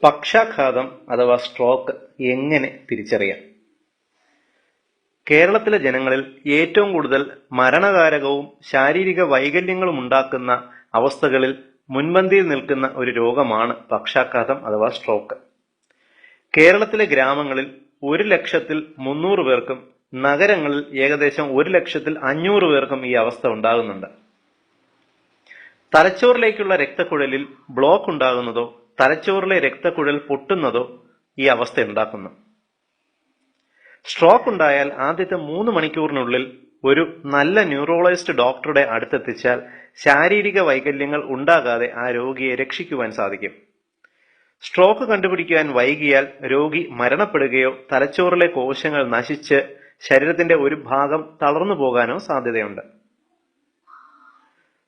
പക്ഷാഘാതം അഥവാ സ്ട്രോക്ക് എങ്ങനെ തിരിച്ചറിയാം? കേരളത്തിലെ ജനങ്ങളിൽ ഏറ്റവും കൂടുതൽ മരണകാരകവും ശാരീരിക വൈകല്യങ്ങളും ഉണ്ടാക്കുന്ന അവസ്ഥകളിൽ മുൻപന്തിയിൽ നിൽക്കുന്ന ഒരു രോഗമാണ് പക്ഷാഘാതം അഥവാ സ്ട്രോക്ക്. കേരളത്തിലെ ഗ്രാമങ്ങളിൽ 1,300,000 പേർക്കും നഗരങ്ങളിൽ ഏകദേശം 1,500,000 പേർക്കും ഈ അവസ്ഥ ഉണ്ടാകുന്നുണ്ട്. തലച്ചോറിലേക്കുള്ള രക്തക്കുഴലിൽ ബ്ലോക്ക് ഉണ്ടാകുന്നതോ തലച്ചോറിലെ രക്തക്കുഴൽ പൊട്ടുന്നതോ ഈ അവസ്ഥ ഉണ്ടാക്കുന്നു. സ്ട്രോക്ക് ഉണ്ടായാൽ ആദ്യത്തെ 3 മണിക്കൂറിനുള്ളിൽ ഒരു നല്ല ന്യൂറോളജിസ്റ്റ് ഡോക്ടറുടെ അടുത്തെത്തിച്ചാൽ ശാരീരിക വൈകല്യങ്ങൾ ഉണ്ടാകാതെ ആ രോഗിയെ രക്ഷിക്കുവാൻ സാധിക്കും. സ്ട്രോക്ക് കണ്ടുപിടിക്കാൻ വൈകിയാൽ രോഗി മരണപ്പെടുകയോ തലച്ചോറിലെ കോശങ്ങൾ നശിച്ച് ശരീരത്തിന്റെ ഒരു ഭാഗം തളർന്നു പോകാനോ സാധ്യതയുണ്ട്.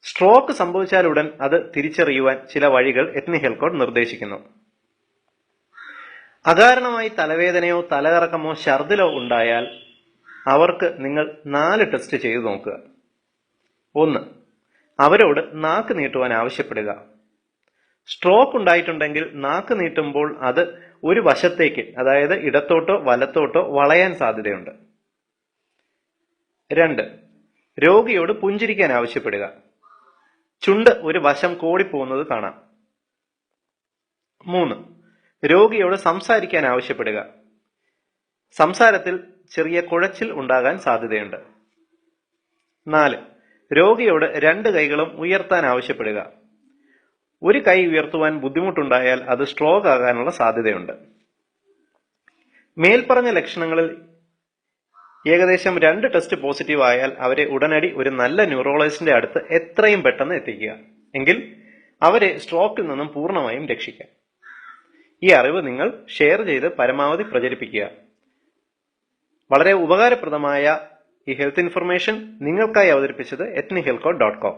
സ്ട്രോക്ക് സംഭവിച്ചാലുടൻ അത് തിരിച്ചറിയുവാൻ ചില വഴികൾ എത്നിക് ഹെൽത്ത് കോഡ് നിർദ്ദേശിക്കുന്നു. അകാരണമായി തലവേദനയോ തലകറക്കമോ ഛർദിലോ ഉണ്ടായാൽ അവർക്ക് നിങ്ങൾ 4 ടെസ്റ്റ് ചെയ്തു നോക്കുക. 1. അവരോട് നാക്ക് നീട്ടുവാൻ ആവശ്യപ്പെടുക. സ്ട്രോക്ക് ഉണ്ടായിട്ടുണ്ടെങ്കിൽ നാക്ക് നീട്ടുമ്പോൾ അത് ഒരു വശത്തേക്ക്, അതായത് ഇടത്തോട്ടോ വലത്തോട്ടോ വളയാൻ സാധ്യതയുണ്ട്. 2. രോഗിയോട് പുഞ്ചിരിക്കാൻ ആവശ്യപ്പെടുക. ചുണ്ട് ഒരു വശം കോടിപ്പോകുന്നത് കാണാം. 3. രോഗിയോട് സംസാരിക്കാൻ ആവശ്യപ്പെടുക. സംസാരത്തിൽ ചെറിയ കുഴച്ചിൽ ഉണ്ടാകാൻ സാധ്യതയുണ്ട്. 4. രോഗിയോട് 2 കൈകളും ഉയർത്താൻ ആവശ്യപ്പെടുക. ഒരു കൈ ഉയർത്തുവാൻ ബുദ്ധിമുട്ടുണ്ടായാൽ അത് സ്ട്രോക്ക് ആകാനുള്ള സാധ്യതയുണ്ട്. മേൽപ്പറഞ്ഞ ലക്ഷണങ്ങളിൽ ഏകദേശം 2 ടെസ്റ്റ് പോസിറ്റീവ് ആയാൽ അവരെ ഉടനടി ഒരു നല്ല ന്യൂറോളജിസ്റ്റിന്റെ അടുത്ത് എത്രയും പെട്ടെന്ന് എത്തിക്കുക. എങ്കിൽ അവരെ സ്ട്രോക്കിൽ നിന്നും പൂർണ്ണമായും രക്ഷിക്കാം. ഈ അറിവ് നിങ്ങൾ ഷെയർ ചെയ്ത് പരമാവധി പ്രചരിപ്പിക്കുക. വളരെ ഉപകാരപ്രദമായ ഈ ഹെൽത്ത് ഇൻഫർമേഷൻ നിങ്ങൾക്കായി അവതരിപ്പിച്ചത് ethnichealthcode.com.